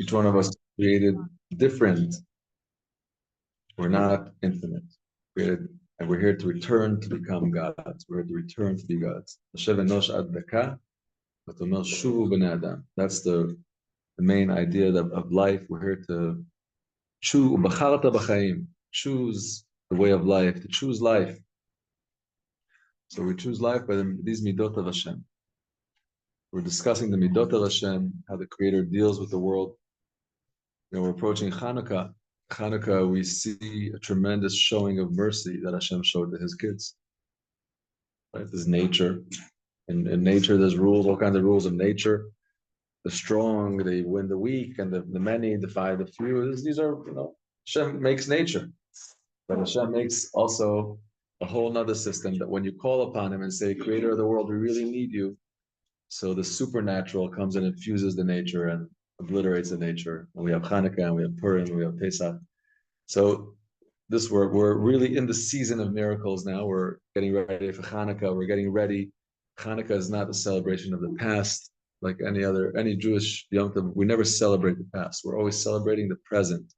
Each one of us created different. We're not infinite. Created, and we're here to return to become gods. We're here to return to be gods. That's the main idea of life. We're here to choose the way of life, to choose life. So we choose life by these midot of Hashem. We're discussing the midot of Hashem, how the Creator deals with the world. We're approaching Hanukkah. Hanukkah, we see a tremendous showing of mercy that Hashem showed to His kids. Right? There's nature. In nature, there's rules, all kinds of rules of nature. The strong, they win the weak, and the many defy the few. These are, Hashem makes nature. But Hashem makes also a whole other system that when you call upon Him and say, Creator of the world, we really need you. So the supernatural comes and infuses the nature and obliterates the nature. And we have Hanukkah, and we have Purim, and we have Pesach. So we're really in the season of miracles now. We're getting ready for Hanukkah. We're getting ready. Hanukkah is not a celebration of the past like any Jewish Yom Tov. We never celebrate the past. We're always celebrating the present.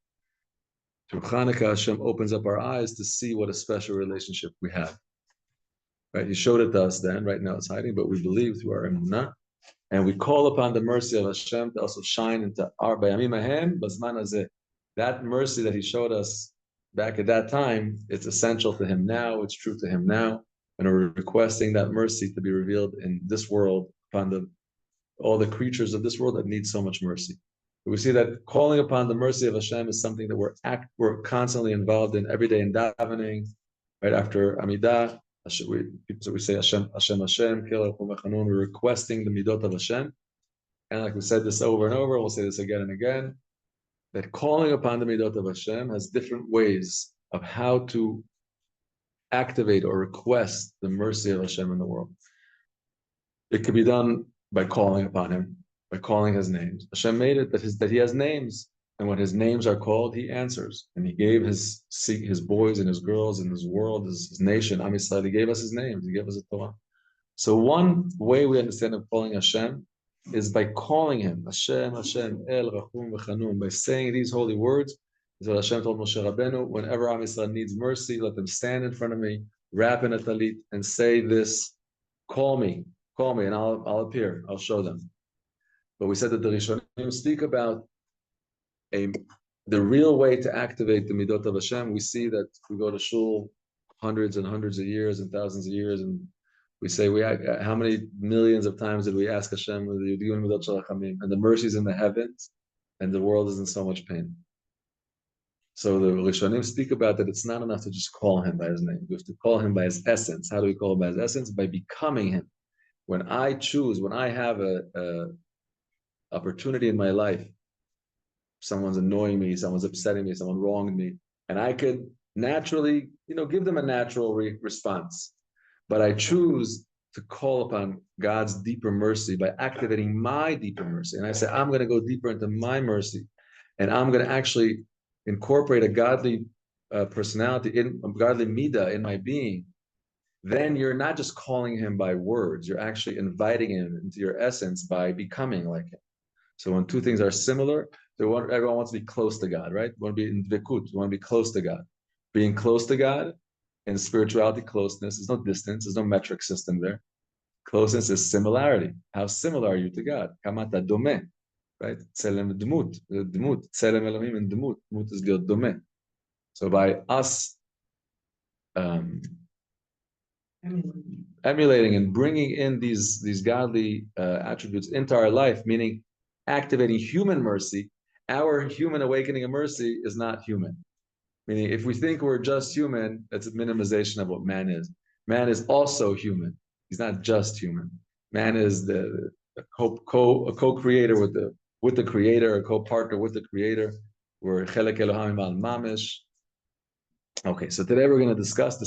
Through Hanukkah, Hashem opens up our eyes to see what a special relationship we have. Right? He showed it to us then. Right now it's hiding, but we believe through our emunah, and we call upon the mercy of Hashem to also shine into our bayamim ahem bazman hazeh. That mercy that He showed us back at that time, it's essential to Him now. It's true to Him now, and we're requesting that mercy to be revealed in this world upon all the creatures of this world that need so much mercy. We see that calling upon the mercy of Hashem is something that we're constantly involved in every day in davening. Right after Amidah, so we say Hashem, Hashem, Hashem, we're requesting the midot of Hashem. And like we said this over and over, we'll say this again and again, that calling upon the midot of Hashem has different ways of how to activate or request the mercy of Hashem in the world. It could be done by calling upon Him, by calling His names. Hashem made it that He has names, and when His names are called, He answers. And He gave His boys and His girls and His world, His nation, Am Yisrael, He gave us His names, He gave us a Torah. So one way we understand of calling Hashem is by calling Him, Hashem, Hashem, El, Rachum, V'Chanun, by saying these holy words. Is what Hashem told Moshe Rabbeinu, whenever Am Yisrael needs mercy, let them stand in front of me, wrap in a talit, and say this, call me, and I'll appear, I'll show them. But we said that the Rishonim speak about the real way to activate the midot of Hashem. We see that we go to shul hundreds and hundreds of years and thousands of years, and we say, how many millions of times did we ask Hashem, and the mercies in the heavens, and the world is in so much pain. So the Rishonim speak about that it's not enough to just call Him by His name. We have to call Him by His essence. How do we call Him by His essence? By becoming Him. When I have a opportunity in my life, someone's annoying me, someone's upsetting me, someone wronged me, and I could naturally, give them a natural response. But I choose to call upon God's deeper mercy by activating my deeper mercy. And I say, I'm going to go deeper into my mercy, and I'm going to actually incorporate a godly personality, a godly midah in my being. Then you're not just calling Him by words, you're actually inviting Him into your essence by becoming like Him. So when two things are similar, everyone wants to be close to God, right? You want to be in dvikut, you want to be close to God. Being close to God, in spirituality, closeness, there's no distance, there's no metric system there. Closeness is similarity. How similar are you to God? Kamata domeh, right? Tselem dmut, tselem Elohim and dmut. Dmut is liot domeh. So by us emulating and bringing in these godly attributes into our life, meaning activating human mercy, our human awakening of mercy is not human. Meaning, if we think we're just human, that's a minimization of what man is. Man is also human. He's not just human. Man is a co-creator with the Creator, a co-partner with the Creator. We're chelek Elohim al mamish. Okay, so today we're going to discuss the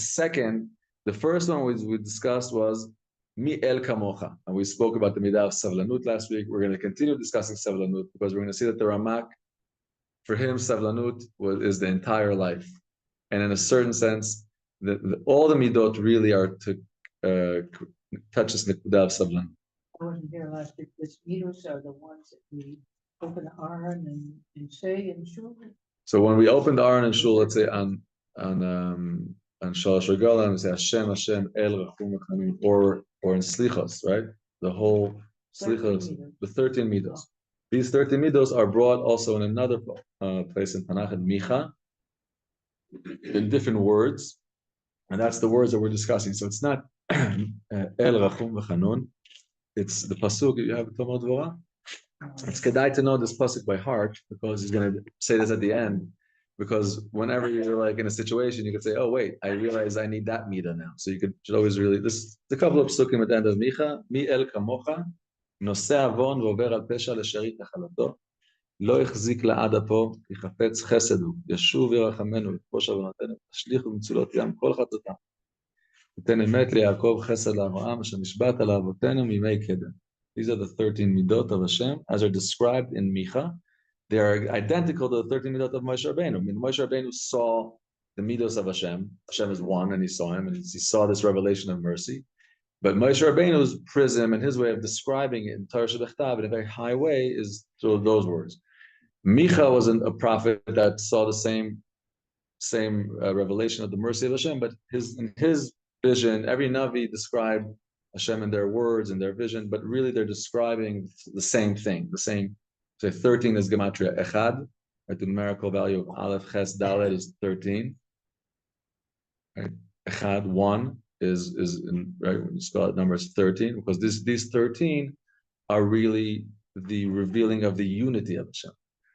first one we discussed was Mi el kamocha, and we spoke about the midah of savlanut last week. We're going to continue discussing savlanut because we're going to see that the Ramak, for him, savlanut is the entire life, and in a certain sense, all the midot really are to touch this nekudah of savlanut. I wasn't here last week. The midos are the ones that we Open Aron and Shay and Shul. So when we open the Aron and Shul, let's say on Shalosh Regalim, we say Hashem, Hashem, El Rachum V'Chanim, or in Slichos, right? The whole Slichos, the 13 midos. These 13 midos are brought also in another place in Tanakh, in Micha, in different words, and that's the words that we're discussing. So it's not El Rachum V'Chanun. It's the pasuk. You have Tomer Devorah. It's kedai to know this pasuk by heart because he's going to say this at the end. Because whenever you're like in a situation, you could say, "Oh wait, I realize I need that midah now." So you should always really this. The couple of psukim at the end of Micha, Mi el kamocha, noseh avon v'over al pesha l'sharit achalato, lo yachzik la'ad apo, yichafetz chesed hu, yashuv yirachamenu, yitposh avonotenu, tashlich u'mitzulot yam kol chatotam. Uten emet liYaakov chesed la'Avraham, asher nishbat la'avotenu mimei kedem. These are the 13 midot of Hashem, as are described in Micha. They are identical to the 13 midot of Moshe Rabbeinu. I mean, Moshe Rabbeinu saw the midos of Hashem. Hashem is one, and he saw him, and he saw this revelation of mercy. But Moshe Rabbeinu's prism and his way of describing it in Torah Shebechtav in a very high way is through those words. Micha wasn't a prophet that saw the same revelation of the mercy of Hashem, but in his vision, every Navi described Hashem in their words and their vision, but really they're describing the same thing, the same. So 13 is gematria echad, right? The numerical value of aleph ches dalet is 13. Right? Echad, 1 is right when you spell out numbers 13, because these 13 are really the revealing of the unity of Hashem.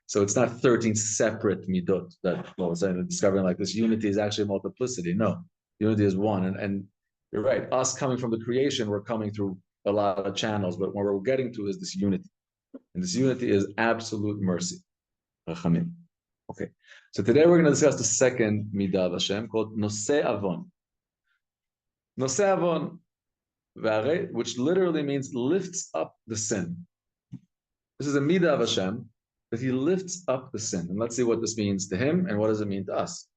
So it's not 13 separate midot that we're saying discovering like this unity is actually multiplicity. No, unity is one. And you're right, us coming from the creation, we're coming through a lot of channels, but what we're getting to is this unity. And this unity is absolute mercy. Rachamim. Okay. So today we're going to discuss the second midah of Hashem called Noseh Avon. Noseh Avon, which literally means lifts up the sin. This is a midah of Hashem, that he lifts up the sin. And let's see what this means to him and what does it mean to us.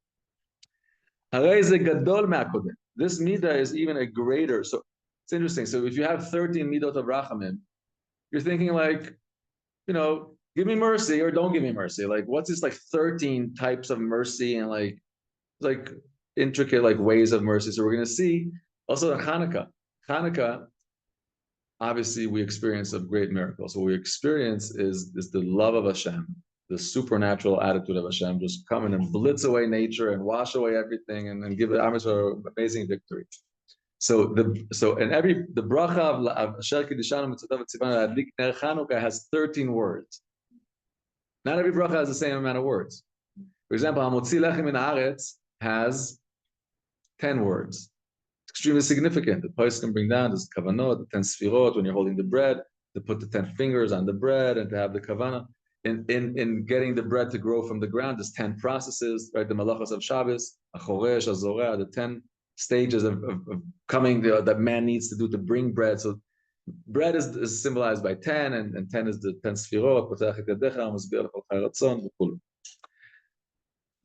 This midah is even a greater. So it's interesting. So if you have 13 midot of Rachamim, you're thinking like, give me mercy or don't give me mercy. Like, what's this like 13 types of mercy and like intricate like ways of mercy? So we're going to see also in Hanukkah. Hanukkah, obviously, we experience a great miracle. So what we experience is the love of Hashem, the supernatural attitude of Hashem, just come in and blitz away nature and wash away everything and give it amazing victory. So the bracha of Asher Kiddishanu Mitzvotav V'Tzivanu Adlik Ner Chanukah has 13 words. Not every bracha has the same amount of words. For example, Hamotzi Lechem Min Haaretz has 10 words. It's extremely significant. The place can bring down this kavanot, the 10 sfirot when you're holding the bread, to put the 10 fingers on the bread and to have the kavanah. In getting the bread to grow from the ground, there's 10 processes, right? The malachos of Shabbos, Achoresh, Azorah, the 10 stages of coming that man needs to do to bring bread. So bread is symbolized by 10, and 10 is the 10 sfirot.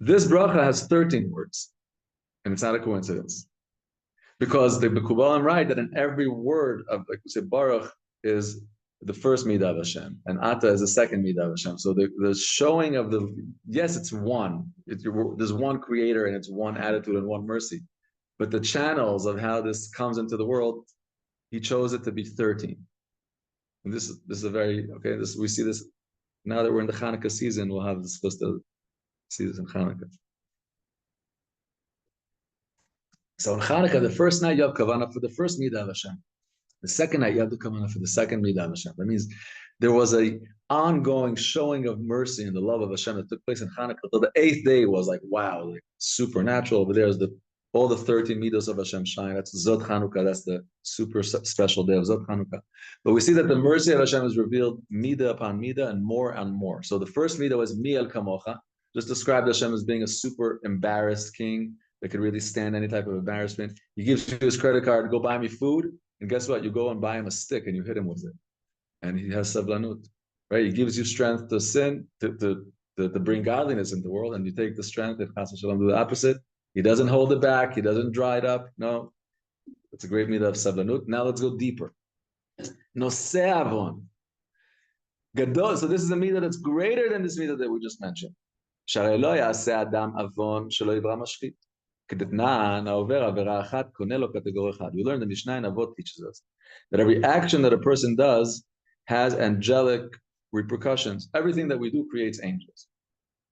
This bracha has 13 words, and it's not a coincidence. Because the Bekubalim write that in every word of, like we say, Baruch is the first midah of Hashem, and Ata is the second midah of Hashem. So the showing of yes, it's one. There's one creator, and it's one attitude and one mercy. But the channels of how this comes into the world, he chose it to be 13. And this is a very, we see this, now that we're in the Hanukkah season, we'll have this supposed to see this in Hanukkah. So in Hanukkah, the first night you have kavanah for the first midah of Hashem. The second night you have the kavanah for the second midah of Hashem. That means there was a ongoing showing of mercy and the love of Hashem that took place in Hanukkah. So the 8th day was like, wow, like supernatural. Over there is all the 13 midos of Hashem shine. That's Zod Chanukah. That's the super special day of Zod Chanukah. But we see that the mercy of Hashem is revealed midah upon midah and more and more. So the first midah was Mi El Kamocha, just described Hashem as being a super embarrassed king that could really stand any type of embarrassment. He gives you his credit card, go buy me food, and guess what? You go and buy him a stick and you hit him with it. And he has sablanut, right? He gives you strength to sin, to bring godliness into the world, and you take the strength and Chas Shalom do the opposite. He doesn't hold it back. He doesn't dry it up. No, it's a great midah of sablanut. Now let's go deeper. Noseh Avon. Gadol, so this is a midah that's greater than this midah that we just mentioned. שהרי לא יעשה אדם עוון שלא יברא משחית. כדתנן, העובר עבירה אחת, קונה לו קטגוריה אחד. We learned the Mishnah in Avot teaches us that every action that a person does has angelic repercussions. Everything that we do creates angels.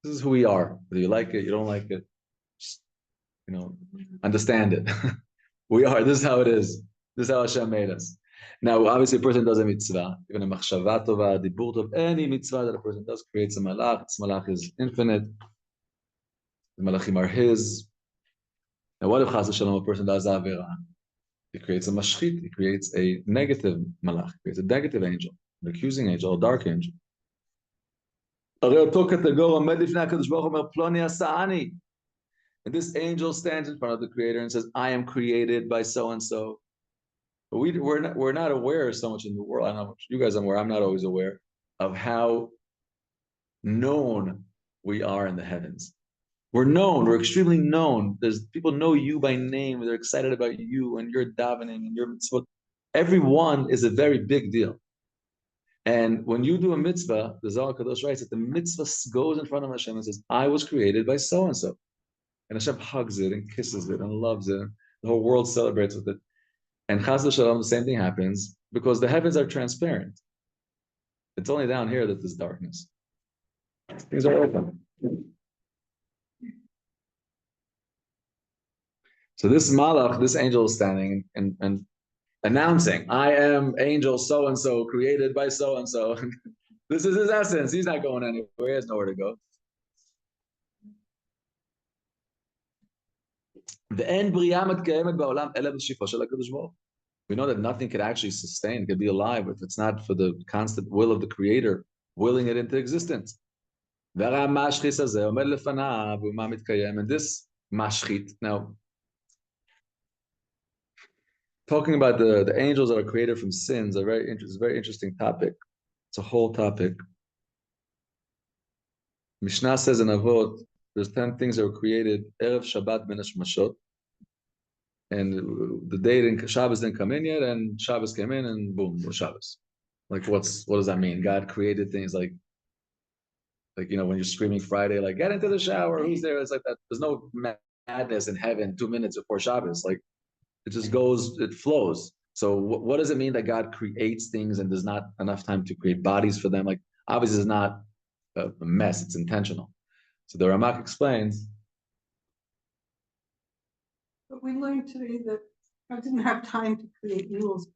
This is who we are. Whether you like it, you don't like it, just, understand it. We are. This is how it is. This is how Hashem made us. Now, obviously, a person does a mitzvah, even a machshava tova, dibur tov, any mitzvah that a person does creates a malach. This malach is infinite. The malachim are his. Now, what if chas v'shalom a person does avera? He creates a mashchit. He creates a negative malach. He creates a negative angel, an accusing angel, a dark angel. And this angel stands in front of the Creator and says, I am created by so-and-so. But we're not aware so much in the world. I don't know how much you guys are aware. I'm not always aware of how known we are in the heavens. We're known. We're extremely known. There's people know you by name. They're excited about you and your davening and your mitzvot. Everyone is a very big deal. And when you do a mitzvah, the Zohar Kadosh writes that the mitzvah goes in front of Hashem and says, I was created by so-and-so. And Hashem hugs it and kisses it and loves it. The whole world celebrates with it. And Chas v'Shalom, the same thing happens because the heavens are transparent. It's only down here that there's darkness. Things are open. So this malach, this angel is standing and announcing, I am angel so-and-so, created by so-and-so. This is his essence. He's not going anywhere. He has nowhere to go. We know that nothing could actually sustain, could be alive if it's not for the constant will of the Creator willing it into existence. And this mashchit, now, talking about the angels that are created from sins, a very interesting topic. It's a whole topic. Mishnah says in Avot, there's 10 things that were created Erev Shabbat Ben Hashmashot. And the day Shabbos didn't come in yet, and Shabbos came in, and boom, it was Shabbos. Like, what does that mean? God created things like when you're screaming Friday, like, get into the shower, who's there? It's like that. There's no madness in heaven 2 minutes before Shabbos. Like, it just goes, it flows. So what does it mean that God creates things and there's not enough time to create bodies for them? Like, obviously, it's not a mess, it's intentional. So the Ramak explains. But we learned today that I didn't have time to create mules.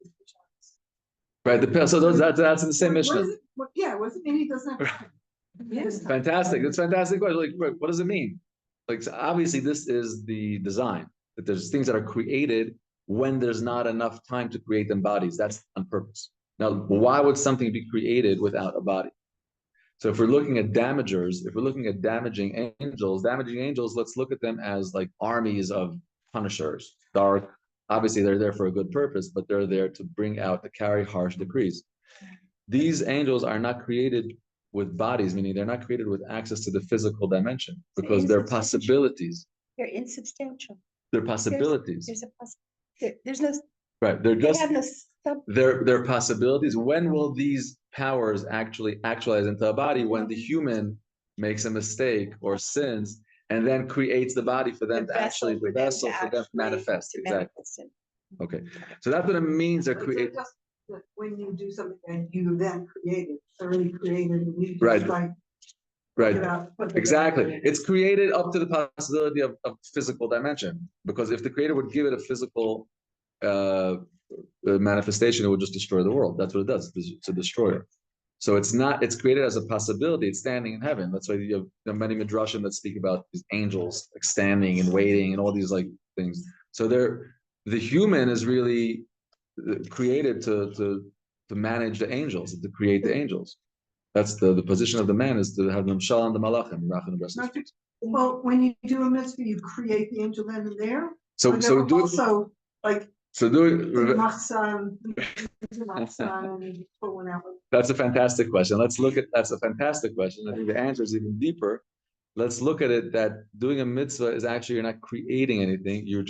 Right, so that's in the same Mishnah. Was it mean he doesn't have time? Yes. Fantastic. That's a fantastic question. Like, what does it mean? Like, so obviously, this is the design, that there's things that are created when there's not enough time to create them bodies. That's on purpose. Now, why would something be created without a body? So if we're looking at damagers, if we're looking at damaging angels, let's look at them as like armies of punishers. Dark, obviously they're there for a good purpose, but they're there to carry harsh decrees. These angels are not created with bodies, meaning they're not created with access to the physical dimension, because they're possibilities. They're insubstantial. They're possibilities. There's no. Right. They're possibilities. When will these powers actually actualize into a body? When the human makes a mistake or sins and then creates the body for them the vessel for them to manifest. Exactly. Okay. So that's what it means to create. When you do something and you then create it, it's already created. Right. Exactly. It's created up to the possibility of physical dimension. Because if the Creator would give it a physical manifestation, it would just destroy the world. That's what it does. It's a destroyer. So it's created as a possibility. It's standing in heaven. That's why you have many midrashim that speak about these angels like standing and waiting and all these like things. So the human is really created to manage the angels, to create the angels. That's the position of the man, is to have them shal and the malachim. Well, when you do a mitzvah, you create the angel then and there. So do also like. So that's a fantastic question. That's a fantastic question. I think the answer is even deeper. Let's look at it that doing a mitzvah is actually, you're not creating anything. You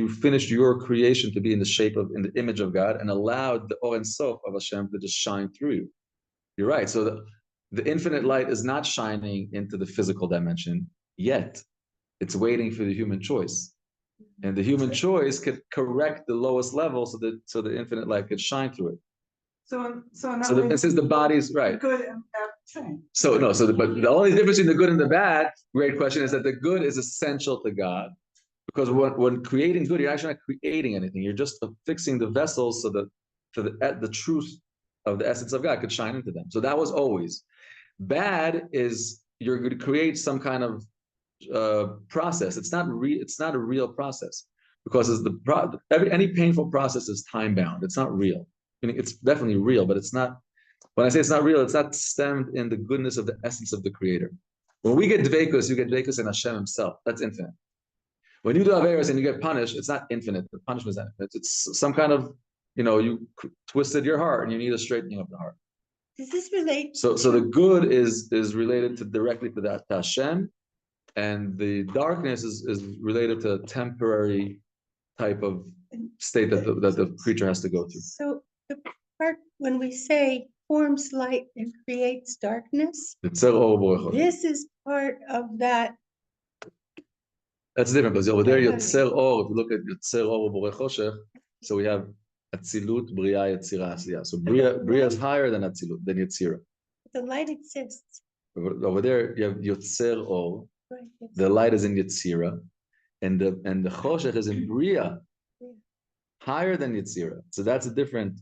finished your creation to be in the image of God, and allowed the Or and Sof of Hashem to just shine through you. You're right. So the infinite light is not shining into the physical dimension yet. It's waiting for the human choice. And the human choice could correct the lowest level so the infinite light could shine through it. So This is the body's right. Good and bad same. So no, but the only difference between the good and the bad, great question, is that the good is essential to God. Because when creating good, you're actually not creating anything. You're just fixing the vessels so that the truth of the essence of God could shine into them. So that was always. Bad is you're going to create some kind of process. It's not a real process because any painful process is time bound. It's not real. I mean, it's definitely real, but it's not. When I say it's not real, it's not stemmed in the goodness of the essence of the Creator. When we get dveikus, you get dveikus in Hashem Himself. That's infinite. When you do averos and you get punished, it's not infinite. The punishment is infinite. It's some kind of, you twisted your heart and you need a straightening of the heart. Does this relate? So the good is related directly to that, to Hashem, and the darkness is related to a temporary type of state that the creature has to go through. So the part when we say forms light and creates darkness, this is part of that. That's different because over there, Yotzer Or, if you look at Yotzer Or Borei Choshech, so we have Atzilut, Bria, Yetzira, Asiyah. So Bria is higher than Atzilut, than Yetzira. The light exists. Over there, you have Yotzer Or, Right, yes. the light is in Yetzira, and the Choshech is in Bria, higher than Yetzira. So that's a different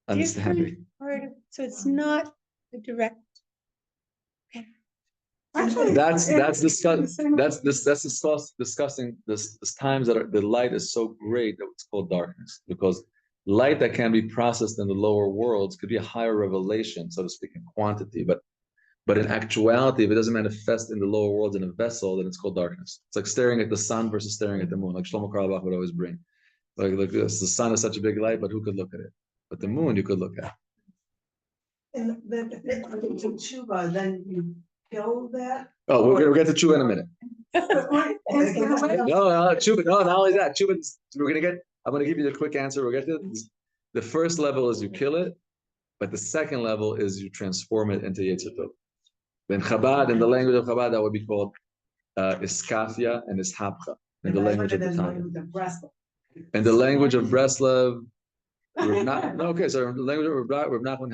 understanding. So it's not a direct. Actually, That's discussing this times that the light is so great that it's called darkness, because light that can be processed in the lower worlds could be a higher revelation, so to speak, in quantity, but in actuality, if it doesn't manifest in the lower worlds in a vessel, then it's called darkness. It's like staring at the sun versus staring at the moon, like Shlomo Karlbach would always bring. Like this, the sun is such a big light, but who could look at it? But the moon you could look at. And then if it's tshuva, then you kill that. Oh, we'll get to tshuva in a minute. No, tshuva. No, not only that. Tshuva. I'm gonna give you the quick answer. We'll get to it. The first level is you kill it, but the second level is you transform it into Yetzer Tov. In Chabad, in the language of Chabad, that would be called iskafia and ishapcha, in the language of the Tanya. In the language of Breslov, so the language of Rav Nachman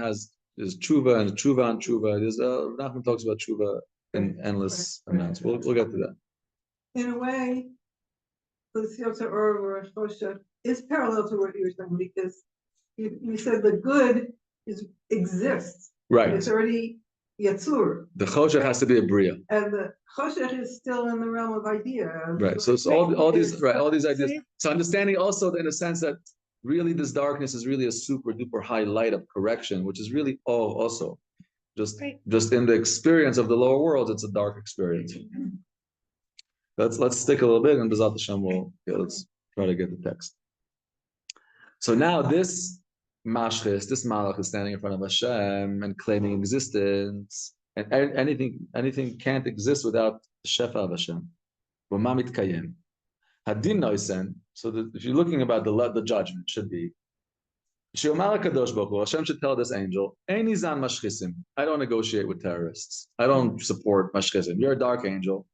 is tshuva and tshuva. Rav Nachman talks about tshuva in endless amounts. We'll get to that. In a way, the Yotzer Or Choshech is parallel to what you were saying, because you said the good exists. Right. It's already Yatsur. The Choshech has to be a Bria. And the Choshech is still in the realm of idea. Right. So it's all these ideas. So understanding also in a sense that really this darkness is really a super duper high light of correction, which is really also just in the experience of the lower world, it's a dark experience. Let's stick a little bit and B'ezrat Hashem let's try to get the text. So now this Mashchis, this Malach is standing in front of Hashem and claiming existence, and anything can't exist without the Shefa of Hashem. V'ma mitkayem. Hadin noisen. So if you're looking about the judgment, should be She'omar kadosh baruch Hu, Hashem should tell this angel, Ein izan mashchisim. I don't negotiate with terrorists. I don't support mashchisim. You're a dark angel.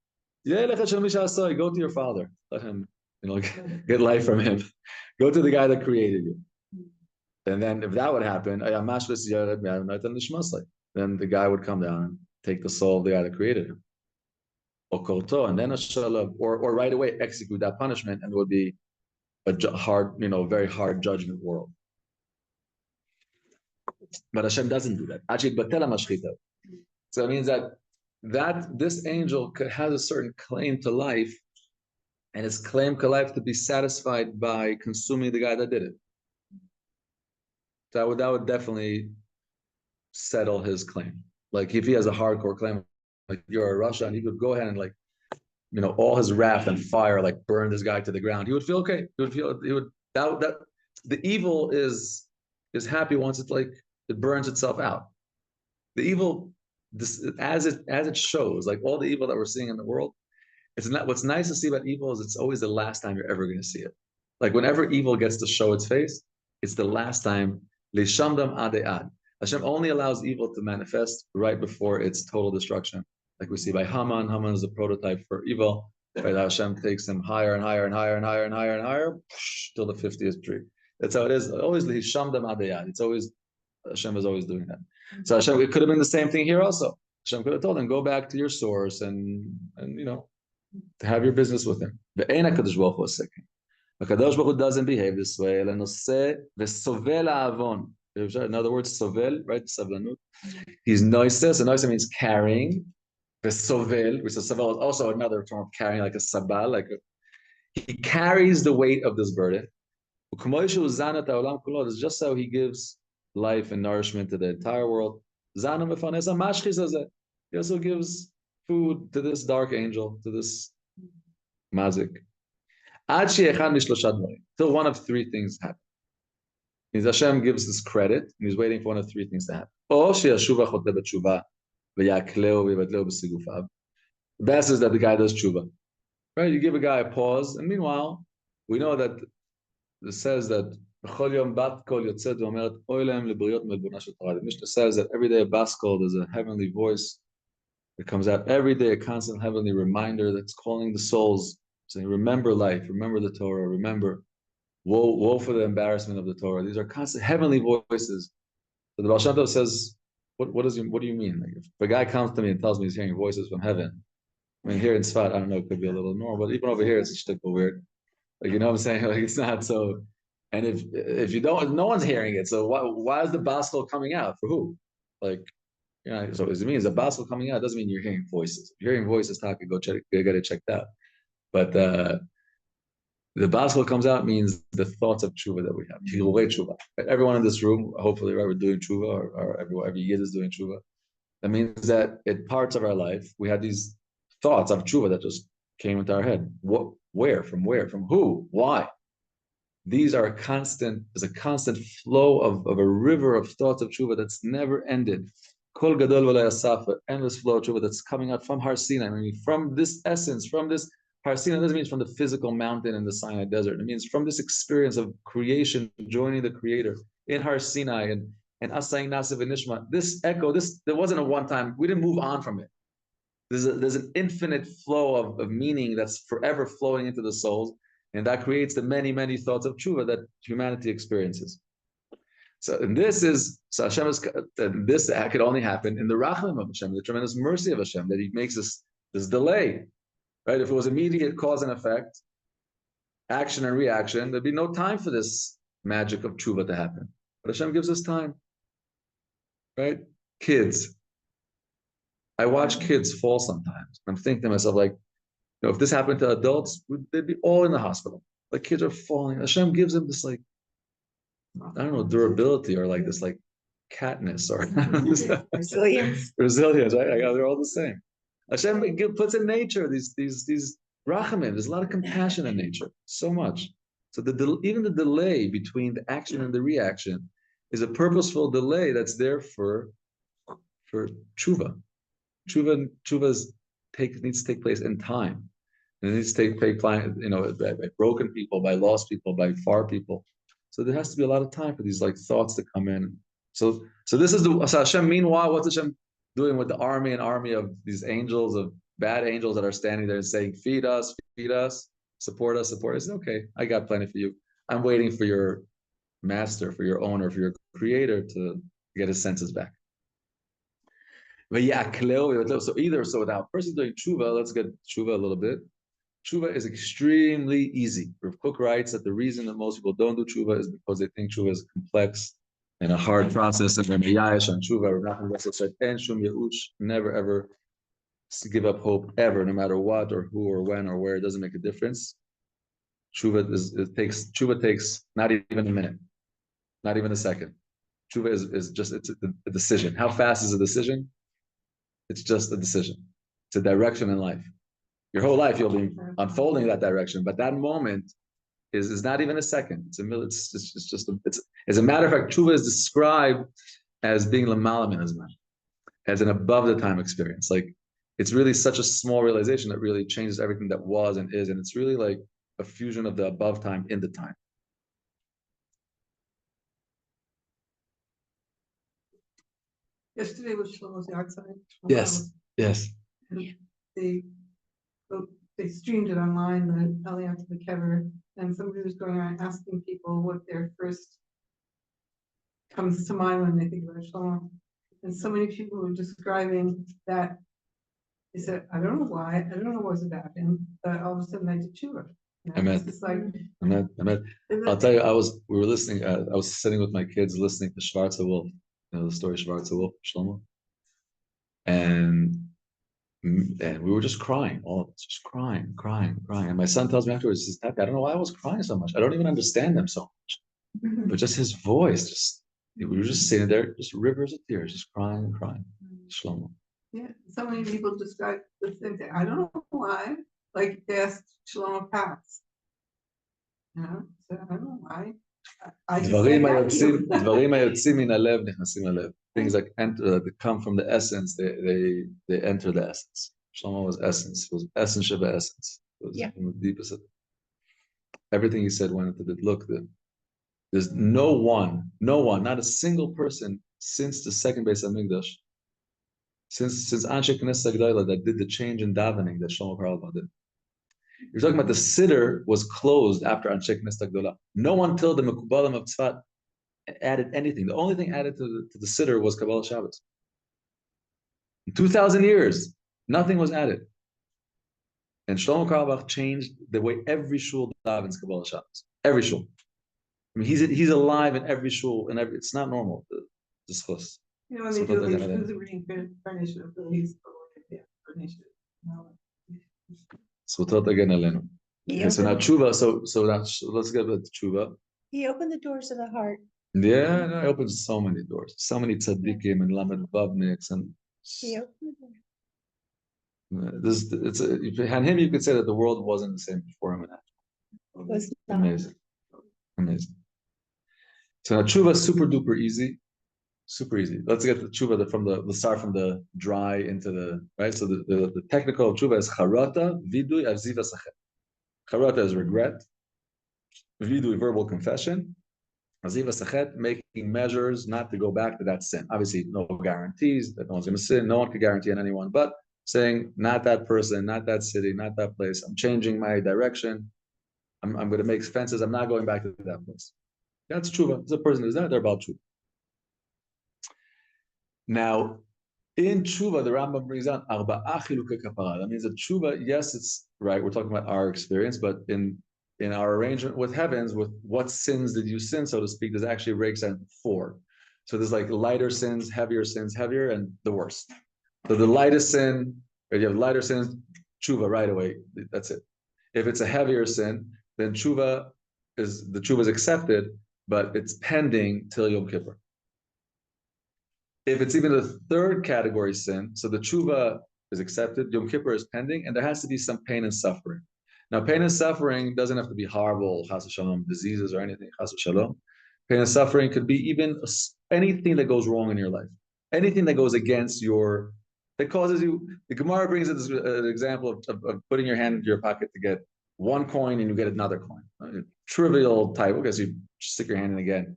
Go to your father. Let him, get life from him. Go to the guy that created you. And then if that would happen, then the guy would come down and take the soul of the guy that created him. And then or right away execute that punishment, and it would be a hard, very hard judgment world. But Hashem doesn't do that. So it means that this angel has a certain claim to life, and his claim to life to be satisfied by consuming the guy that did it. That would definitely settle his claim. Like if he has a hardcore claim, like you're a Russia, and he could go ahead and all his wrath and fire burn this guy to the ground. He would feel okay. That the evil is happy once it burns itself out. The evil, as it shows, like all the evil that we're seeing in the world, it's not. What's nice to see about evil is it's always the last time you're ever going to see it. Like whenever evil gets to show its face, it's the last time Lishamdam adead. Hashem only allows evil to manifest right before its total destruction. Like we see by Haman. Haman is a prototype for evil. Right? Hashem takes him higher and higher and higher and higher and higher and higher till the 50th tree. That's how it is. Always Lishamdam adead. It's always Hashem is always doing that. So Hashem, it could have been the same thing here also. Hashem could have told him, go back to your source and to have your business with him. The kadosh Baruch Hu is second. The kadosh Baruch Hu doesn't behave this way. In other words, sovel, right? Savlanut. He's noises, and noise means carrying. The sovel, which is sovel, is also another term of carrying, like a sabal, he carries the weight of this burden. It's just how he gives life and nourishment to the entire world. He also gives food to this dark angel, to this mazik. Till one of three things happen. Means Hashem gives this credit, and he's waiting for one of three things to happen. The best is that the guy does tshuva. Right? You give a guy a pause, and meanwhile, we know that it says that the Mishnah says that every day a bas kol, there's a heavenly voice that comes out every day, a constant heavenly reminder that's calling the souls, saying, remember life, remember the Torah, remember, woe for the embarrassment of the Torah. These are constant heavenly voices. So the Baal Shem Tov says, what do you mean? Like, if a guy comes to me and tells me he's hearing voices from heaven, I mean, here in Tzfat, I don't know, it could be a little normal, but even over here, it's a shtickle weird. Like, you know what I'm saying? Like, it's not so. And if you don't, no one's hearing it. So why is the bas kol coming out? For who? Like, so it means the bas kol coming out doesn't mean you're hearing voices. If you're hearing voices, talking, go get it checked out. But the bas kol comes out means the thoughts of tshuva that we have. Tshuva. Everyone in this room, hopefully, right, we're doing tshuva, or every yid is doing tshuva. That means that in parts of our life, we had these thoughts of tshuva that just came into our head. Where? From who? Why? These are there's a constant flow of a river of thoughts of tshuva that's never ended. Kol gadol v'lo yasaf, endless flow of tshuva that's coming out from Har Sinai. I mean, from this essence, from this Har Sinai doesn't mean from the physical mountain in the Sinai desert. It means from this experience of creation, joining the Creator in Har Sinai and Asaying Nasiv and Nishma. This echo, there wasn't a one time. We didn't move on from it. There's an infinite flow of meaning that's forever flowing into the souls. And that creates the many, many thoughts of tshuva that humanity experiences. So Hashem this could only happen in the rachamim of Hashem, the tremendous mercy of Hashem, that He makes this delay. Right? If it was immediate cause and effect, action and reaction, there'd be no time for this magic of tshuva to happen. But Hashem gives us time. Right? Kids. I watch kids fall sometimes. I'm thinking to myself, like, if this happened to adults, they'd be all in the hospital. Like, kids are falling. Hashem gives them this, like, I don't know, durability, or like this, like, catness, or resilience. Resilience, right? They're all the same. Hashem puts in nature these rachamim. There's a lot of compassion in nature, so much. So even the delay between the action and the reaction is a purposeful delay that's there for tshuva. Tshuva needs to take place in time. And it needs to take place, by broken people, by lost people, by far people. So there has to be a lot of time for these, like, thoughts to come in. So this is so Hashem. Meanwhile, what's Hashem doing with the army of these angels, of bad angels that are standing there and saying, feed us, support us. I said, okay, I got plenty for you. I'm waiting for your master, for your owner, for your creator to get his senses back. So without a person doing tshuva, let's get tshuva a little bit. Tshuva is extremely easy. Rav Kook writes that the reason that most people don't do tshuva is because they think tshuva is complex and a hard process, and they're meyayish on tshuva. Rav Nachman said, "En shum yeush," never ever give up hope, ever, no matter what or who or when or where. It doesn't make a difference. Tshuva takes not even a minute, not even a second. Tshuva is just a decision. How fast is a decision? It's just a decision. It's a direction in life. Your whole life you'll be unfolding that direction, but that moment is not even a second. As a matter of fact, tshuva is described as being l'mala min hazman, as an above the time experience. Like, it's really such a small realization that really changes everything that was and is, and it's really like a fusion of the above time in the time. Yesterday was Shlomo's outside. Yes, yes. They streamed it online, the Aliyah to the Kever, and somebody was going around asking people what their first comes to mind when they think about Shlomo. And so many people were describing that. They said, I don't know why, I don't know what was about him, but all of a sudden I did tshuva. Amen. It's like, Amen. I'll tell you, we were listening, I was sitting with my kids listening to Schwarzer Wolf, the story Schwarzer Wolf, Shlomo. And we were just crying, all of us, just crying. And my son tells me afterwards, he says, I don't know why I was crying so much. I don't even understand them so much. But just his voice, we were just sitting there, just rivers of tears, just crying. Shlomo. Yeah, so many people describe the same thing. I don't know why. Like they asked Shlomo Katz. So I don't know why. I just said דברים היוצאים מן הלב נכנסים ללב. Things like that come from the essence, they enter the essence. Shlomo was essence. It was essence of essence. It was from the deepest. Everything he said went into the look. There's no one, not a single person since the second Beit Hamikdash, since Anshe Knesset Gdola that did the change in davening that Shlomo Karlba did. You're talking about the siddur was closed after Anshe Knesset Gdola. No one till the Mekubalim of Tzfat added anything. The only thing added to the siddur was Kabbalah Shabbos. In 2,000 years, nothing was added. And Shlomo Karlbach changed the way every shul davens Kabbalah Shabbos. Every shul. I mean, he's alive in every shul, and it's not normal. This chus. When they do the reincarnation of the least, So again, Elenu. Okay, so now tshuva. So let's get to tshuva. He opened the doors of the heart. Yeah, no, he opens so many doors. So many tzaddikim and lamed babniks and. He opened the doors. And him, you could say that the world wasn't the same before him and after. It was amazing. So now tshuva is super duper easy. Super easy. Let's get the tshuva let's start from the dry into the right. So the technical tshuva is charata, vidui, avziva sachet. Charata is regret. Vidui, verbal confession. Avziva sachet, making measures not to go back to that sin. Obviously, no guarantees that no one's going to sin. No one can guarantee on anyone, but saying not that person, not that city, not that place. I'm changing my direction. I'm going to make fences. I'm not going back to that place. That's tshuva. It's a person who's not there about tshuva. Now, in tshuva, the Rambam brings down arba'a chilukei kapara. That means that tshuva, yes, it's right. We're talking about our experience, but in our arrangement with heavens, with what sins did you sin, so to speak, there's actually breaks down 4. So there's like lighter sins, heavier, and the worst. So the lightest sin, if you have lighter sins, tshuva right away. That's it. If it's a heavier sin, then tshuva is accepted, but it's pending till Yom Kippur. If it's even the third category sin, so the tshuva is accepted, Yom Kippur is pending, and there has to be some pain and suffering. Now, pain and suffering doesn't have to be horrible, chas v'shalom, diseases or anything, chas v'shalom. Pain and suffering could be even anything that goes wrong in your life, anything that goes against that causes you. The Gemara brings an example of putting your hand into your pocket to get one coin and you get another coin. Trivial type, okay, so you stick your hand in again.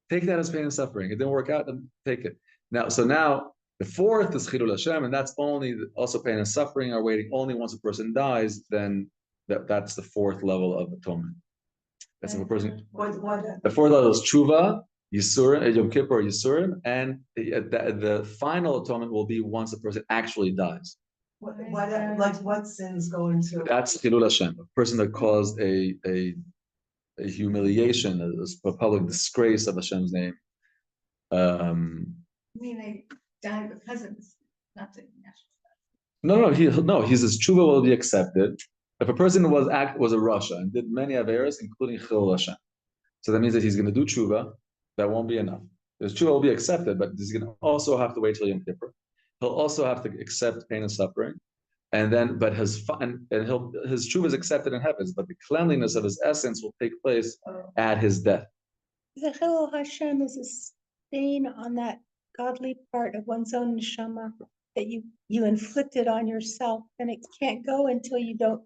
Take that as pain and suffering. It didn't work out, then take it. Now the fourth is Chilul Hashem, and that's also pain and suffering are waiting only once a person dies, then that's the fourth level of atonement. That's if a person. The fourth level is Tshuva, Yisurim, Yom Kippur, Yisurim, and the final atonement will be once a person actually dies. What sins go into? That's Chilul Hashem, a person that caused a humiliation, a public disgrace of Hashem's name. I mean, they died because of this, not the No. national. His tshuva will be accepted if a person was a rasha and did many averos, including Chilul Hashem. So that means that he's going to do tshuva. That won't be enough. His tshuva will be accepted, but he's going to also have to wait till Yom Kippur. He'll also have to accept pain and suffering. And then, but his tshuva is accepted in heavens, but the cleanliness of his essence will take place at his death. The Chilul Hashem is a stain on that godly part of one's own neshama that you inflicted on yourself, and it can't go until you don't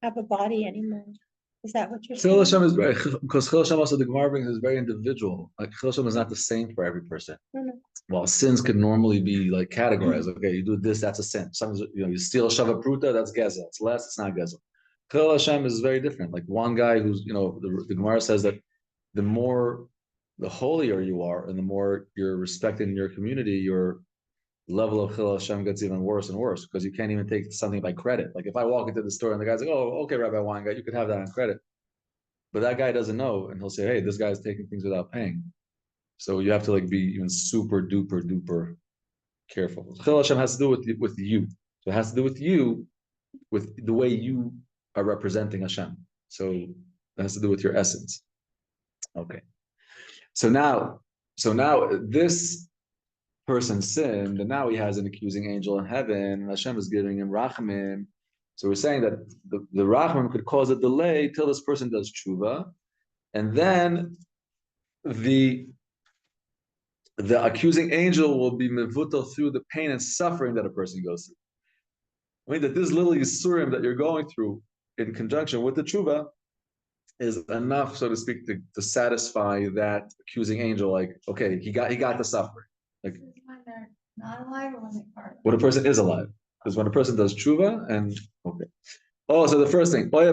have a body anymore. Is that what you're Chil saying? Hashem is very, because Chil Hashem also the Gemara brings is very individual. Like Chil Hashem is not the same for every person. No. While sins could normally be like categorized. Okay, you do this, that's a sin. Sometimes you steal a shava pruta, that's gezel. It's less, it's not gezel. Chil Hashem is very different. Like one guy who's, the Gemara says that the holier you are, and the more you're respected in your community, your level of Chil Hashem gets even worse and worse because you can't even take something by credit. Like if I walk into the store and the guy's like, "Oh, okay, Rabbi Weingot, you could have that on credit," but that guy doesn't know, and he'll say, "Hey, this guy's taking things without paying." So you have to be even super duper careful. Chil Hashem has to do with you. So it has to do with you, with the way you are representing Hashem. So it has to do with your essence. Okay. So now this person sinned, and now he has an accusing angel in heaven, and Hashem is giving him rachamim. So we're saying that the rachamim could cause a delay till this person does tshuva, and then the accusing angel will be mevutal through the pain and suffering that a person goes through. I mean that this little yisurim that you're going through in conjunction with the tshuva is enough, so to speak, to satisfy that accusing angel. Like, okay, he got the suffering. Like When they're not alive or when they are? when a person is alive, because when a person does tshuva and okay. Oh, so the first thing, or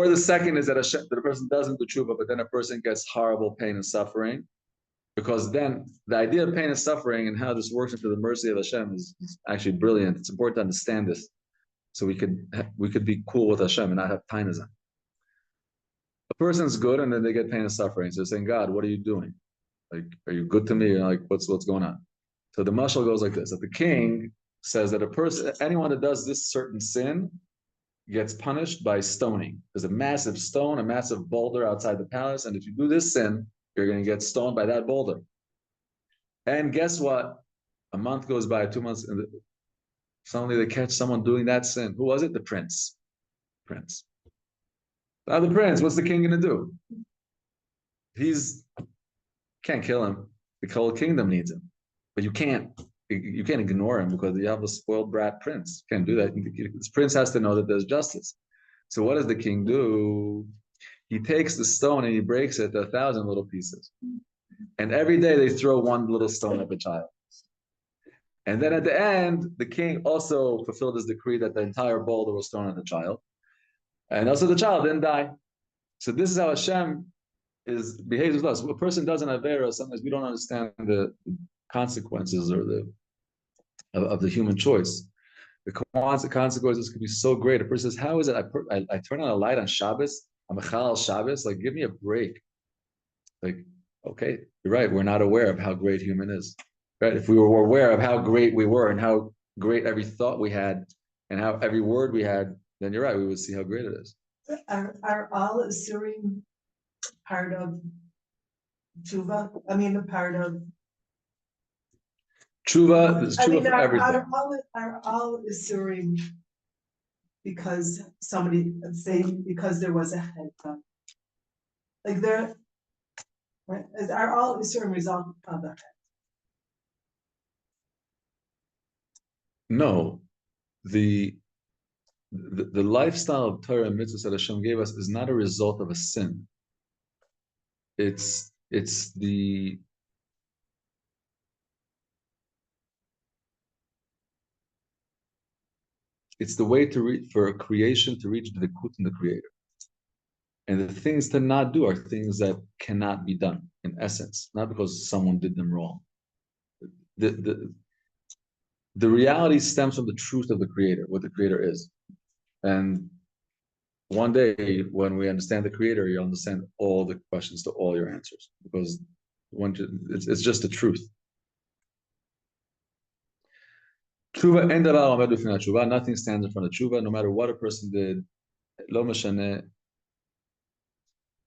the second is that the person doesn't do tshuva, but then a person gets horrible pain and suffering, because then the idea of pain and suffering and how this works into the mercy of Hashem is actually brilliant. It's important to understand this, so we could be cool with Hashem and not have tainazan. A person's good, and then they get pain and suffering. So they're saying, God, what are you doing? Like, are you good to me? Like, what's going on? So the mashal goes like this: that the king says that anyone that does this certain sin gets punished by stoning. There's a massive stone, a massive boulder outside the palace, and if you do this sin, you're going to get stoned by that boulder. And guess what? A month goes by, 2 months, and suddenly they catch someone doing that sin. Who was it? The prince. Now the prince, what's the king going to do? Can't kill him. The whole kingdom needs him, but you can't ignore him because you have a spoiled brat prince. You can't do that. This prince has to know that there's justice. So what does the king do? He takes the stone and he breaks it to 1,000 little pieces. And every day they throw one little stone at the child. And then at the end, the king also fulfilled his decree that the entire boulder was thrown at the child. And also the child didn't die. So this is how Hashem behaves with us. A person does an avera, sometimes we don't understand the consequences or of the human choice. The consequences could be so great. A person says, how is it I turn on a light on Shabbos, I'm a chal Shabbos, like give me a break. Like, okay, you're right, we're not aware of how great human is. Right? If we were aware of how great we were and how great every thought we had and how every word we had, then you're right, we would see how great it is. Are all Isurim part of tshuva? I mean, a part of Tshuva, there's tshuva for everything. Are all Isurim because because there was a head? Like are all Isurim result of the head? No, the lifestyle of Torah and mitzvahs that Hashem gave us is not a result of a sin. It's the way for a creation to reach the kut in the Creator. And the things to not do are things that cannot be done in essence, not because someone did them wrong. The reality stems from the truth of the Creator, what the Creator is. And one day, when we understand the Creator, you understand all the questions to all your answers, because it's just the truth. Tshuva, nothing stands in front of tshuva, no matter what a person did. Lo mashane.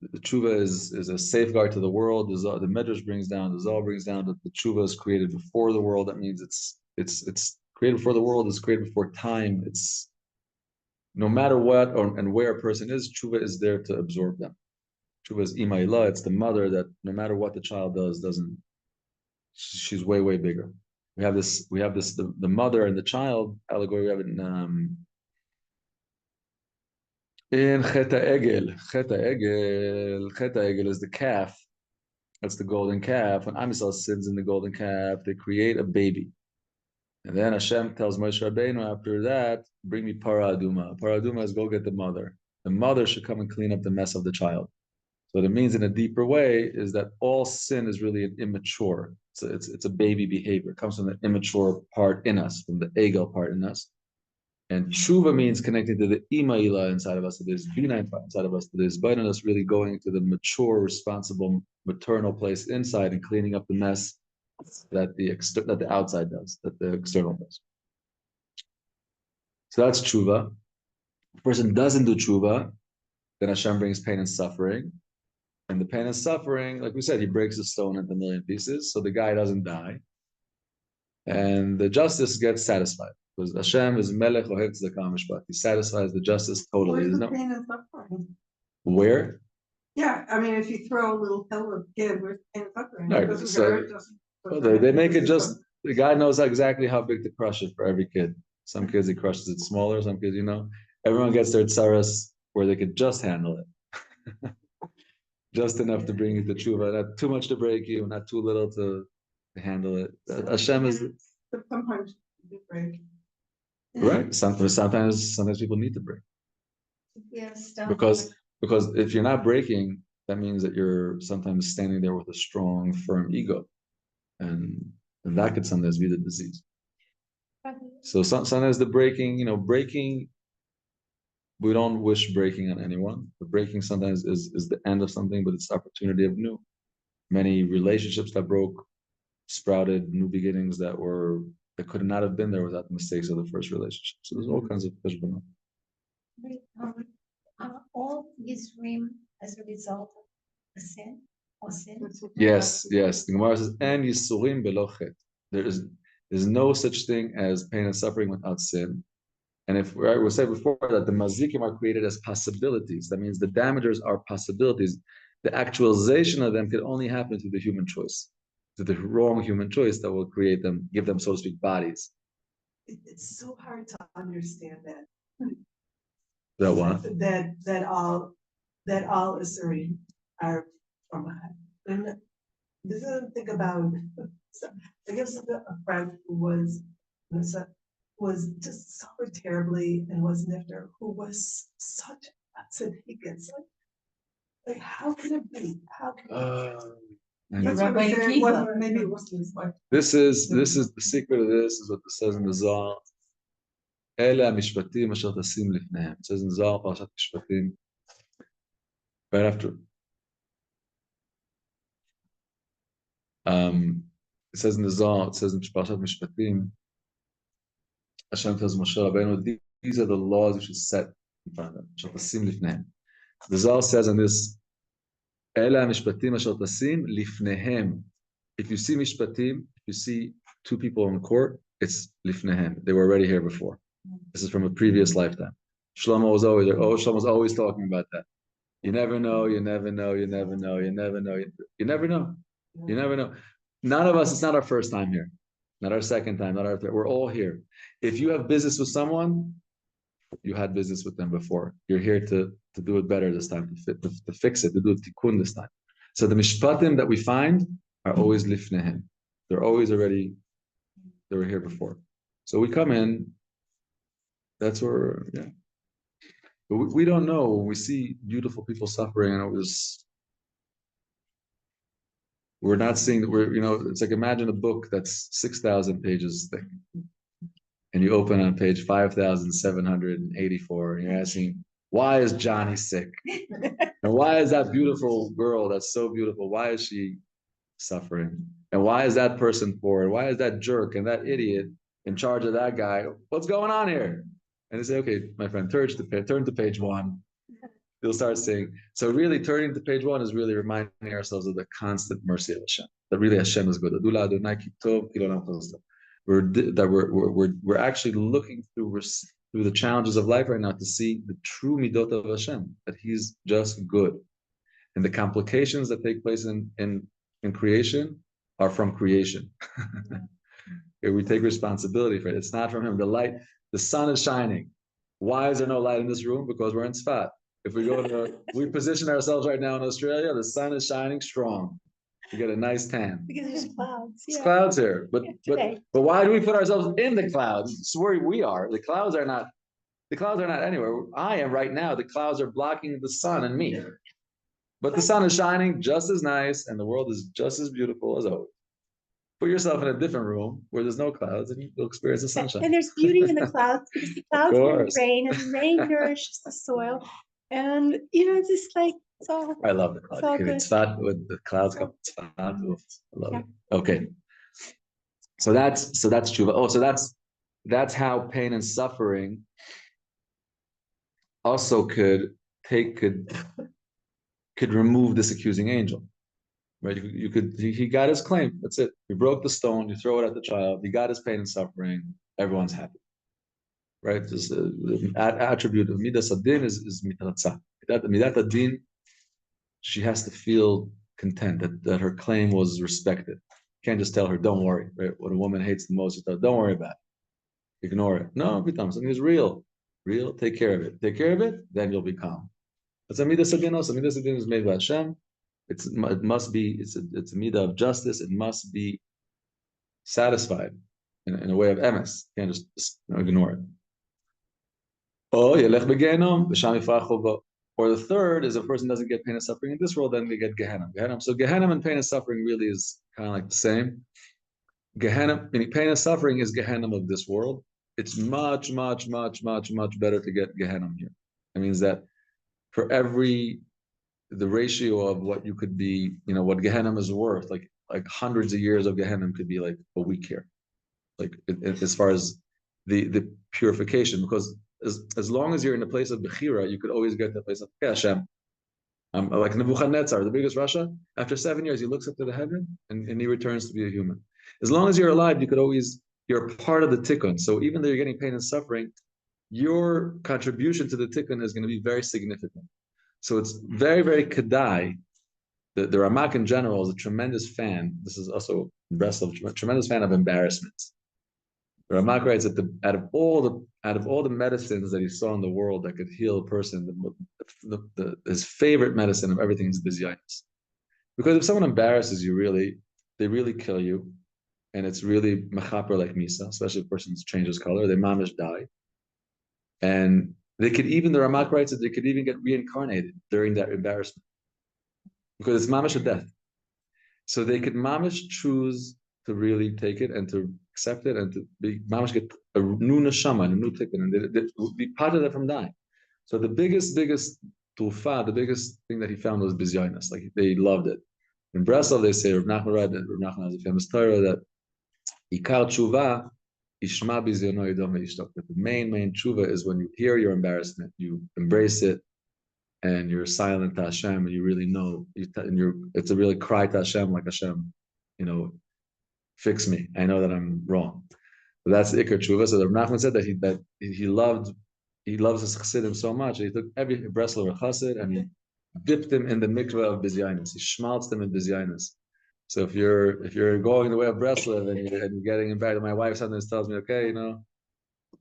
The tshuva is a safeguard to the world. The Medrash brings down, the Zohar brings down that the tshuva is created before the world. That means it's created before the world, is created before time. It's no matter what and where a person is, tshuva is there to absorb them. Tshuva is imayla, it's the mother that no matter what the child does, she's way, way bigger. We have this, the mother and the child allegory. We have it in In Chet HaEgel. Chet HaEgel is the calf. That's the golden calf. When Am Yisrael sins in the golden calf, they create a baby. And then Hashem tells Moshe Rabbeinu after that, bring me para aduma. Para aduma is go get the mother. The mother should come and clean up the mess of the child. So what it means in a deeper way is that all sin is really an immature. It's a baby behavior. It comes from the immature part in us, from the egel part in us. And tshuva means connecting to the imaila inside of us, to this bina inside of us, to this us really going to the mature, responsible, maternal place inside and cleaning up the mess that the outside does, that the external does. So that's tshuva. If a person doesn't do tshuva, then Hashem brings pain and suffering. And the pain and suffering, like we said, he breaks the stone into a million pieces, so the guy doesn't die. And the justice gets satisfied. Because Hashem is melech ohev tzedakah mishpat. He satisfies the justice totally. Where's the pain and suffering? Where? Yeah, I mean, if you throw a little pill of kid, where's the pain and suffering? Right, they make it just, the guy knows exactly how big to crush it for every kid. Some kids he crushes it smaller, some kids, everyone gets their tsaras where they could just handle it. Just enough to bring you to tshuva, not too much to break you, not too little to handle it. Hashem is. But sometimes you break. Right. Sometimes people need to break. Yes. Because if you're not breaking, that means that you're sometimes standing there with a strong, firm ego. And that could sometimes be the disease. So sometimes the breaking, we don't wish breaking on anyone. The breaking sometimes is the end of something, but it's the opportunity of new. Many relationships that broke sprouted new beginnings that could not have been there without the mistakes of the first relationship. So there's all kinds of cheshbonot. Are all Yisrim as a result of the sin or sin? Yes. The Gemara says, "En yisurim belo chet." There's no such thing as pain and suffering without sin. And if we said before that the mazikim are created as possibilities, that means the damagers are possibilities. The actualization of them can only happen through the human choice, to the wrong human choice that will create them, give them, so to speak, bodies. It's so hard to understand that. That what? That all Asurim are from God. This doesn't think about. I guess a friend who was just suffered terribly and was nifter, who was such a tzaddik. It's like how can it be? How can That's what I said. Maybe it wasn't his wife. This is the secret of this is what it says in the Zohar. Ele hamishpatim asher tasim lifnehem. It says in the Zohar, Parashat Mishpatim, right after. It says in the Zohar, it says in Parashat Mishpatim, Hashem tells Moshe Rabbeinu, these are the laws you should set in front of them. Asher tasim lifnehem. The Zohar says in this, Ele hamishpatim asher tasim lifnehem. If you see mishpatim, if you see two people in court, it's lifnehem. They were already here before. This is from a previous lifetime. Shlomo was always there. Shlomo's always talking about that. You never know, you never know, you never know, you never know, you never know. You never know. None of us, it's not our first time here. Not our second time, not our third. We're all here. If you have business with someone, you had business with them before. You're here to do it better this time, to fix it, to do tikkun this time. So the mishpatim that we find are always lifnehem. They're always already, they were here before. So we come in, that's where, yeah. But we don't know. When we see beautiful people suffering, and we're not seeing that it's like imagine a book that's 6,000 pages thick. And you open on page 5,784, and you're asking, why is Johnny sick? And why is that beautiful girl that's so beautiful, why is she suffering? And why is that person poor? And why is that jerk and that idiot in charge of that guy? What's going on here? And they say, okay, my friend, turn to page 1. You'll start seeing. So really turning to page 1 is really reminding ourselves of the constant mercy of Hashem. That really Hashem is good. We're actually looking through the challenges of life right now to see the true midot of Hashem, that He's just good. And the complications that take place in creation are from creation. We take responsibility for it. It's not from Him. The sun is shining. Why is there no light in this room? Because we're in Tzfat. If we go to, we position ourselves right now in Australia, the sun is shining strong. You get a nice tan. Because there's clouds. It's clouds here, but today. why do we put ourselves in the clouds? It's where we are. The clouds are not anywhere. I am right now. The clouds are blocking the sun and me. But the sun is shining just as nice, and the world is just as beautiful as always. Put yourself in a different room where there's no clouds, and you'll experience the sunshine. And there's beauty in the clouds because the clouds bring rain, and the rain nourishes the soil. And it's just like it's all. I love the clouds. It's all good. Tzfat, with the clouds come. Tzfat. I love it. Okay. So that's tshuva. Oh, so that's how pain and suffering also could remove this accusing angel, right? He got his claim. That's it. You broke the stone. You throw it at the child. He got his pain and suffering. Everyone's happy, right? This attribute of midas adin is mitratza. Midat adin, she has to feel content that her claim was respected. You can't just tell her, "Don't worry." Right? What a woman hates the most, you tell her, "Don't worry about it. Ignore it." No, something is real. Take care of it. Take care of it, then you'll be calm. It's a midas adin also. Midas adin is made by Hashem. It's a midah of justice. It must be satisfied in a way of emes. You can't just ignore it. Or the third is, a person doesn't get pain and suffering in this world, then they get Gehenna. So Gehenna and pain and suffering really is kind of like the same. Gehenna, meaning pain and suffering, is Gehenna of this world. It's much, much, much, much, much better to get Gehenna here. It means that for the ratio of what you could be, what Gehenna is worth, like hundreds of years of Gehenna could be like a week here, like as far as the purification, because as long as you're in a place of Bechira, you could always get to the place of Hashem. Like Nebuchadnezzar, the biggest Russia, after 7 years, he looks up to the heaven and he returns to be a human. As long as you're alive, you're a part of the tikkun. So even though you're getting pain and suffering, your contribution to the tikkun is going to be very significant. So it's very, very kedai. The Ramak in general is a tremendous fan. This is also Breslov, a tremendous fan of embarrassments. The Ramak writes that out of all the medicines that he saw in the world that could heal a person, his favorite medicine of everything is bizyainis. Because if someone embarrasses you, they really kill you, and it's really mechaper like misa, especially if a person changes color, they mamish die. And the Ramak writes that they could even get reincarnated during that embarrassment, because it's mamish a death. So they could mamish choose to really take it and to accept it and to be mamish get a new neshama, a new tikkun, and they be part of that from dying. So the biggest tufa, the biggest thing that he found was bizyainis. Like they loved it. In Breslov, they say Rav Nachman has a famous Torah that ikar tshuva. Ishma bizyono yidom ve'ishtok. But the main tshuva is when you hear your embarrassment, you embrace it, and you're silent to Hashem, and you really know, it's a really cry to Hashem, like Hashem, fix me. I know that I'm wrong. But that's the ikar tshuva. So the Nachman said that he loves his chassidim so much. He took every Breslov chassid and he dipped him in the mikveh of bizyainis. He schmaltzed him in bizyainis. So if you're going the way of Breslov and you're getting impacted, my wife sometimes tells me, okay,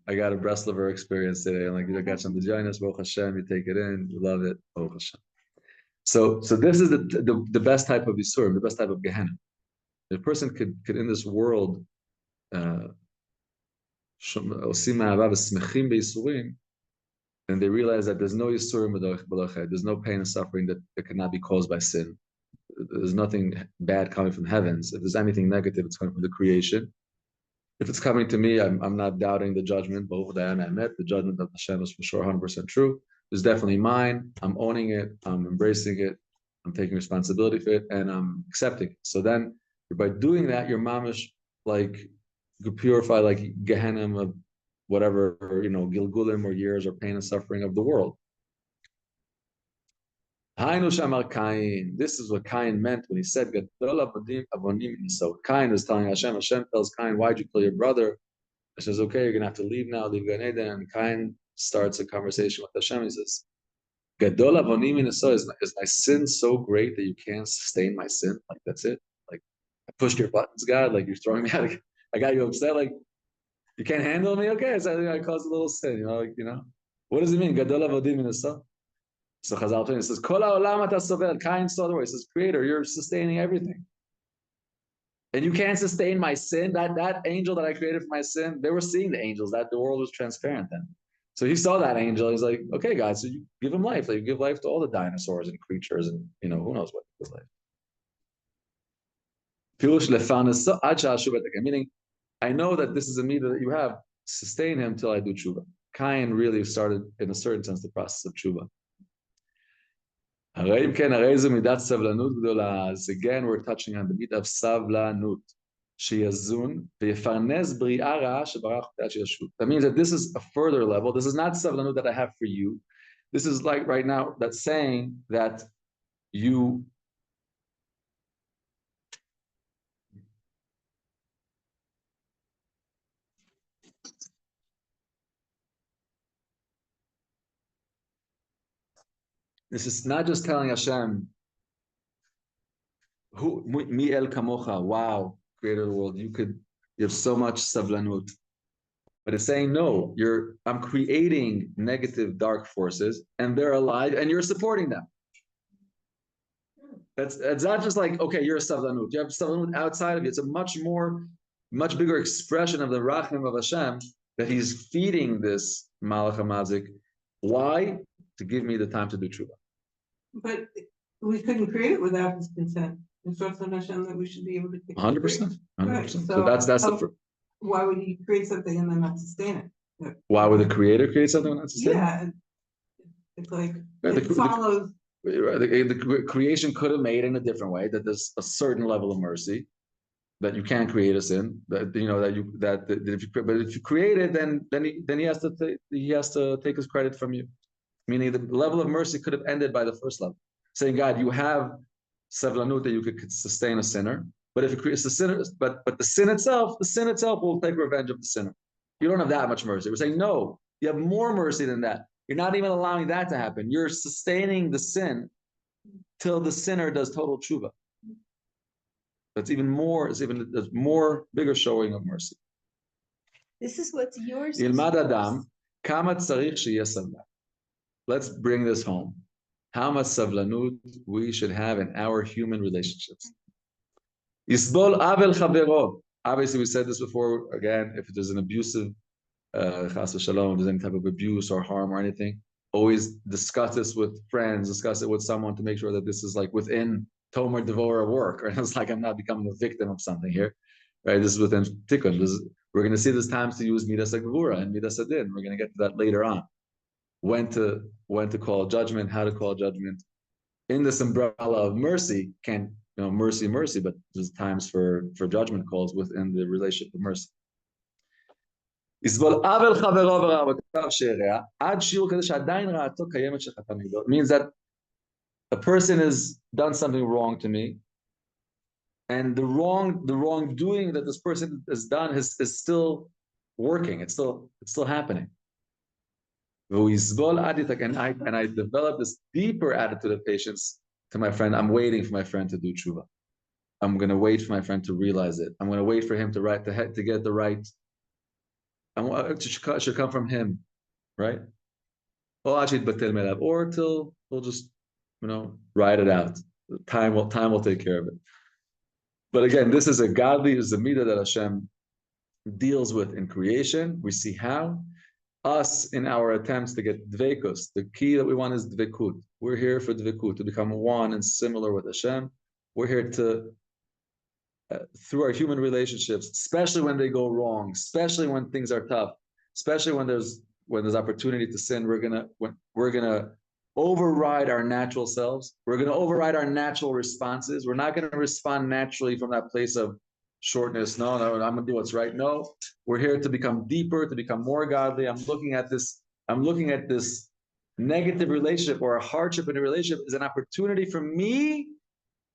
I got a Breslover experience today. I'm like, I got some bizyainis, Baruch Hashem, you take it in, you love it, Baruch Hashem. So this is the best type of Yisurim, the best type of Gehenna. The person could in this world, and they realize that there's no Yisurim, there's no pain and suffering that cannot be caused by sin. There's nothing bad coming from heavens. If there's anything negative, it's coming from the creation. If it's coming to me, I'm not doubting the judgment. The judgment of Hashem is for sure 100% true. It's definitely mine. I'm owning it. I'm embracing it. I'm taking responsibility for it, and I'm accepting it. So then, by doing that, your mamish you purify like Gehenna of whatever, Gilgulim or years or pain and suffering of the world. This is what Cain meant when he said, so Cain is telling Hashem tells Cain, why'd you kill your brother? He says, okay, you're going to have to leave now, leave Gan Eden. And Cain starts a conversation with Hashem. He says, is my sin so great that you can't sustain my sin? Like, that's it? Like, I pushed your buttons, God? Like, you're throwing me out? I got you upset? Like, you can't handle me? Okay, so I caused a little sin, What does it mean? Gadol avodim minaso? So Chazal says, Kol ha'olam ata sovel. Kain saw the way. He says, Creator, you're sustaining everything. And you can't sustain my sin. That angel that I created for my sin, they were seeing the angels, that the world was transparent then. So he saw that angel. He's like, okay, God, so you give him life. Like you give life to all the dinosaurs and creatures and, who knows what gives life. Meaning, I know that this is a midah that you have. Sustain him till I do tshuva. Cain really started, in a certain sense, the process of tshuva. Again, we're touching on the midah of savlanut. That means that this is a further level. This is not savlanut that I have for you. This is like right now, that's saying that you this is not just telling Hashem, who mi el kamocha, wow, creator of the world, you have so much savlanut. But it's saying, no, I'm creating negative dark forces and they're alive and you're supporting them. It's not just like, okay, you're a savlanut. You have savlanut outside of you. It's a much bigger expression of the rachim of Hashem that he's feeding this malach hamazik. Why? To give me the time to do tshuva. But we couldn't create it without his consent. It's also Hashem that we should be able to. 100%. 100%. Right. So that's the first. Why would he create something and then not sustain it? Why would the creator create something and not sustain it? Yeah, it's like it follows. The creation could have made in a different way, that there's a certain level of mercy that you can't create a sin. But if you create it, then he has to take his credit from you. Meaning the level of mercy could have ended by the first level, saying, God, you have savlanut that you could sustain a sinner, but if it creates the sinner, but the sin itself will take revenge of the sinner. You don't have that much mercy. We're saying, no, you have more mercy than that. You're not even allowing that to happen. You're sustaining the sin till the sinner does total tshuva. That's even more, there's more bigger showing of mercy. This is what's yours. Ilmad Adam, kama tzarich sheyeh savlan. Let's bring this home. How much savlanut we should have in our human relationships. Yisbol avel chavero. Obviously, we said this before. Again, if there's an abusive chas v'shalom, there's any type of abuse or harm or anything, always discuss this with friends, discuss it with someone to make sure that this is like within Tomer Devorah work, or it's like I'm not becoming a victim of something here, right? This is within tikkun. We're going to see there's times to use midas hagvura and midas hadin. We're going to get to that later on. When to call judgment, how to call judgment. In this umbrella of mercy, mercy, but there's times for judgment calls within the relationship of mercy. It means that a person has done something wrong to me, and the wrongdoing that this person has done is still working. It's still happening. And I developed this deeper attitude of patience to my friend. I'm waiting for my friend to do tshuva. I'm going to wait for my friend to realize it. I'm going to wait for him to get the right. It should come from him, right? Or till we'll just, ride it out. Time will take care of it. But again, this is a midah that Hashem deals with in creation. We see how. Us in our attempts to get dvekus, the key that we want is dvekut. We're here for dvekut, to become one and similar with Hashem. We're here to, through our human relationships, especially when they go wrong, especially when things are tough, especially when there's opportunity to sin, we're gonna override our natural selves. We're gonna override our natural responses. We're not gonna respond naturally from that place of shortness. No, I'm gonna do what's right. No, we're here to become deeper, to become more godly. I'm looking at this negative relationship or a hardship in a relationship as an opportunity for me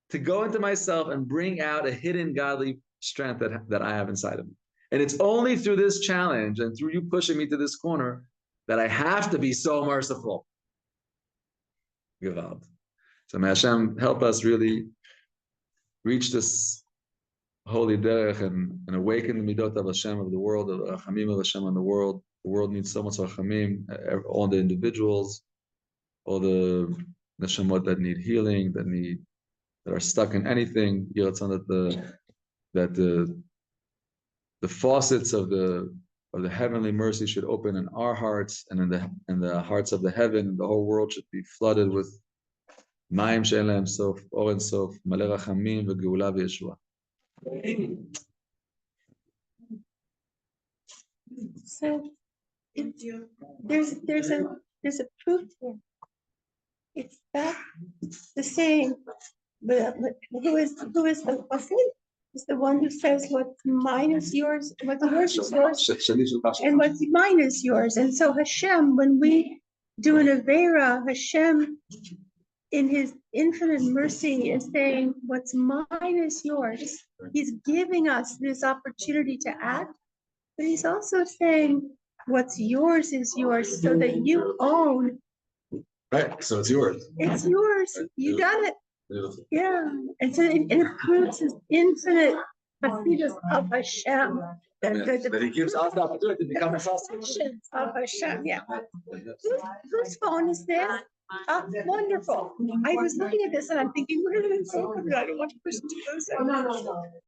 to go into myself and bring out a hidden godly strength that I have inside of me. And it's only through this challenge and through you pushing me to this corner that I have to be so merciful. Gewalt. So may Hashem help us really reach this holy derech and awaken the midot of Hashem of the world, of the rachamim of Hashem on the world. The world needs so much rachamim, all the individuals, all the neshamot that need healing, that are stuck in anything. That the faucets of the heavenly mercy should open in our hearts and in the hearts of the heaven, and the whole world should be flooded with Mayim she'en lahem sof, or en sof, malei rachamim vegeula v'yeshua. So there's a proof here. It's that the saying, but who is the chassid? Is the one who says what's mine is yours, what's yours is yours, and what's mine is yours. And so Hashem, when we do an Avera, Hashem, in His infinite mercy, is saying, "What's mine is yours." He's giving us this opportunity to act, but He's also saying, "What's yours is yours," so that you own. Right. So it's yours. It's yours. You got it. Beautiful. Yeah, and so it proves His infinite chassidus of Hashem. That He gives us the opportunity to become a chassid of Hashem. Yeah. Whose phone is there? Oh, wonderful. I was looking at this and I'm thinking, where did it go? I don't want to push it to those.